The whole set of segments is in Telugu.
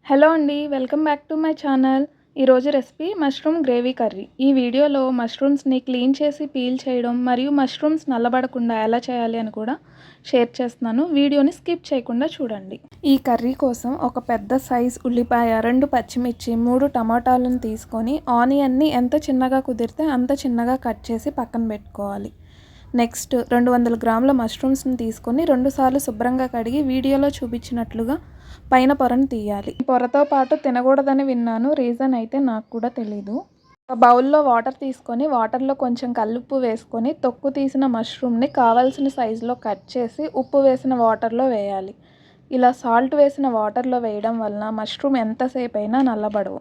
హలో అండి, welcome back to my channel. ఈరోజు రెసిపీ మష్రూమ్ గ్రేవీ కర్రీ. ఈ వీడియోలో మష్రూమ్స్ని క్లీన్ చేసి పీల్ చేయడం మరియు మష్రూమ్స్ నల్లబడకుండా ఎలా చేయాలి అని కూడా షేర్ చేస్తున్నాను. వీడియోని స్కిప్ చేయకుండా చూడండి. ఈ కర్రీ కోసం ఒక పెద్ద సైజ్ ఉల్లిపాయ, 2 పచ్చిమిర్చి, 3 టమాటాలను తీసుకొని ఆనియన్ని ఎంత చిన్నగా కుదిరితే అంత చిన్నగా కట్ చేసి పక్కన పెట్టుకోవాలి. నెక్స్ట్ 200 గ్రాముల మష్రూమ్స్ని తీసుకొని 2 సార్లు శుభ్రంగా కడిగి వీడియోలో చూపించినట్లుగా పైన పొరను తీయాలి. పొరతో పాటు తినకూడదని విన్నాను, రీజన్ అయితే నాకు కూడా తెలీదు. ఒక బౌల్లో వాటర్ తీసుకొని వాటర్లో కొంచెం కల్లుప్పు వేసుకొని తొక్కు తీసిన మష్రూమ్ని కావాల్సిన సైజులో కట్ చేసి ఉప్పు వేసిన వాటర్లో వేయాలి. ఇలా సాల్ట్ వేసిన వాటర్లో వేయడం వలన మష్రూమ్ ఎంతసేపు అయినా నల్లబడవు.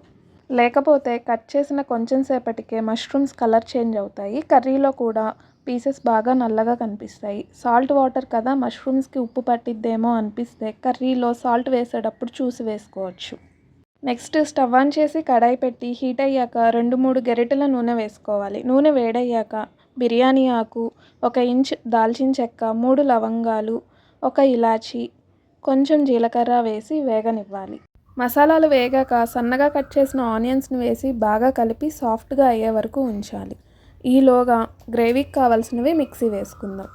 లేకపోతే కట్ చేసిన కొంచెం సేపటికే మష్రూమ్స్ కలర్ చేంజ్ అవుతాయి. కర్రీలో కూడా పీసెస్ బాగా నల్లగా కనిపిస్తాయి. సాల్ట్ వాటర్ కదా, మష్రూమ్స్కి ఉప్పు పట్టిద్దేమో అనిపిస్తే కర్రీలో సాల్ట్ వేసేటప్పుడు చూసి వేసుకోవచ్చు. నెక్స్ట్ స్టవ్ ఆన్ చేసి కడాయి పెట్టి హీట్ అయ్యాక 2-3 గరిటెల నూనె వేసుకోవాలి. నూనె వేడయ్యాక బిర్యానీ ఆకు, 1 ఇంచ్ దాల్చిన చెక్క, 3 లవంగాలు, 1 ఇలాచి, కొంచెం జీలకర్ర వేసి వేగనివ్వాలి. మసాలాలు వేగాక సన్నగా కట్ చేసిన ఆనియన్స్ని వేసి బాగా కలిపి సాఫ్ట్గా అయ్యే వరకు ఉంచాలి. ఈలోగా గ్రేవీకి కావాల్సినవి మిక్సీ వేసుకుందాం.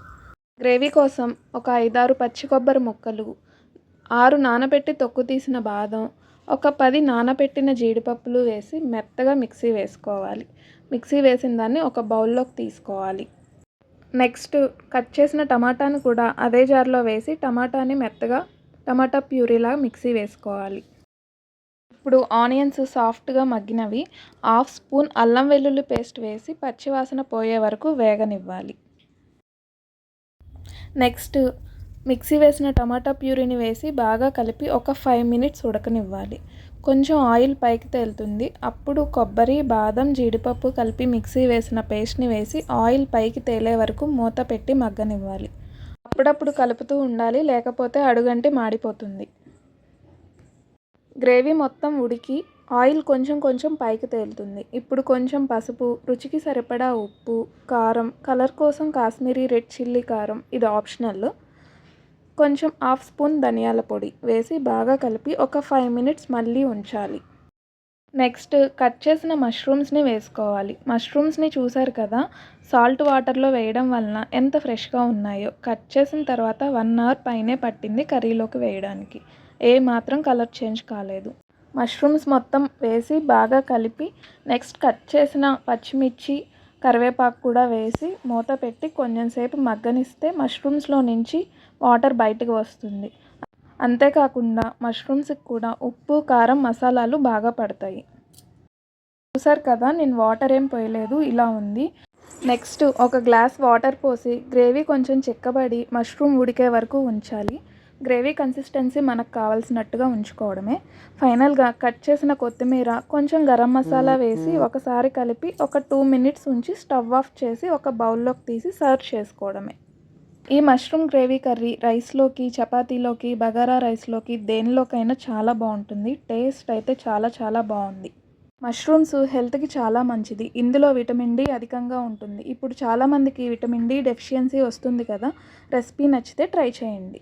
గ్రేవీ కోసం ఒక 5-6 పచ్చి కొబ్బరి ముక్కలు, 6 నానబెట్టి తొక్కు తీసిన బాదం, ఒక 10 నానబెట్టిన జీడిపప్పులు వేసి మెత్తగా మిక్సీ వేసుకోవాలి. మిక్సీ వేసిన దాన్ని ఒక బౌల్లోకి తీసుకోవాలి. నెక్స్ట్ కట్ చేసిన టమాటాను కూడా అదే జార్లో వేసి టమాటాని మెత్తగా టమాటా ప్యూరీలా మిక్సీ వేసుకోవాలి. ఇప్పుడు ఆనియన్స్ సాఫ్ట్గా మగ్గినవి, 1/2 స్పూన్ అల్లం వెల్లుల్లి పేస్ట్ వేసి పచ్చివాసన పోయే వరకు వేగనివ్వాలి. నెక్స్ట్ మిక్సీ వేసిన టమాటా ప్యూరీని వేసి బాగా కలిపి ఒక 5 మినిట్స్ ఉడకనివ్వాలి. కొంచెం ఆయిల్ పైకి తేలుతుంది. అప్పుడు కొబ్బరి, బాదం, జీడిపప్పు కలిపి మిక్సీ వేసిన పేస్ట్ని వేసి ఆయిల్ పైకి తేలే వరకు మూత పెట్టి మగ్గనివ్వాలి. అప్పుడప్పుడు కలుపుతూ ఉండాలి, లేకపోతే అడుగంటి మాడిపోతుంది. గ్రేవీ మొత్తం ఉడికి ఆయిల్ కొంచెం కొంచెం పైకి తేలుతుంది. ఇప్పుడు కొంచెం పసుపు, రుచికి సరిపడా ఉప్పు, కారం, కలర్ కోసం కాశ్మీరీ రెడ్ చిల్లీ కారం, ఇది ఆప్షనల్, కొంచెం 1/2 స్పూన్ ధనియాల పొడి వేసి బాగా కలిపి ఒక 5 మినిట్స్ మళ్ళీ ఉంచాలి. నెక్స్ట్ కట్ చేసిన మష్రూమ్స్ని వేసుకోవాలి. మష్రూమ్స్ని చూసారు కదా, సాల్ట్ వాటర్లో వేయడం వలన ఎంత ఫ్రెష్గా ఉన్నాయో. కట్ చేసిన తర్వాత 1 అవర్ పైనే పట్టింది కర్రీలోకి వేయడానికి. ఏ మాత్రం కలర్ చేంజ్ కాలేదు. మష్రూమ్స్ మొత్తం వేసి బాగా కలిపి నెక్స్ట్ కట్ చేసిన పచ్చిమిర్చి, కరివేపాకు కూడా వేసి మూత పెట్టి కొంచెంసేపు మగ్గనిస్తే మష్రూమ్స్లో నుంచి వాటర్ బయటకు వస్తుంది. అంతేకాకుండా మష్రూమ్స్కి కూడా ఉప్పు, కారం, మసాలాలు బాగా పడతాయి. చూసారు కదా, నేను వాటర్ ఏం పోయలేదు, ఇలా ఉంది. నెక్స్ట్ ఒక గ్లాస్ వాటర్ పోసి గ్రేవీ కొంచెం చిక్కబడి మష్రూమ్ ఉడికే వరకు ఉంచాలి. గ్రేవీ కన్సిస్టెన్సీ మనకు కావాల్సినట్టుగా ఉంచుకోవడమే. ఫైనల్గా కట్ చేసిన కొత్తిమీర, కొంచెం గరం మసాలా వేసి ఒకసారి కలిపి ఒక 2 మినిట్స్ ఉంచి స్టవ్ ఆఫ్ చేసి ఒక బౌల్లోకి తీసి సర్వ్ చేసుకోవడమే. ఈ మష్రూమ్ గ్రేవీ కర్రీ రైస్లోకి, చపాతీలోకి, బగారా రైస్లోకి దేనిలోకైనా చాలా బాగుంటుంది. టేస్ట్ అయితే చాలా చాలా బాగుంది. మష్రూమ్స్ హెల్త్కి చాలా మంచిది. ఇందులో విటమిన్ డి అధికంగా ఉంటుంది. ఇప్పుడు చాలామందికి విటమిన్ డి డెఫిషియన్సీ వస్తుంది కదా. రెసిపీ నచ్చితే ట్రై చేయండి.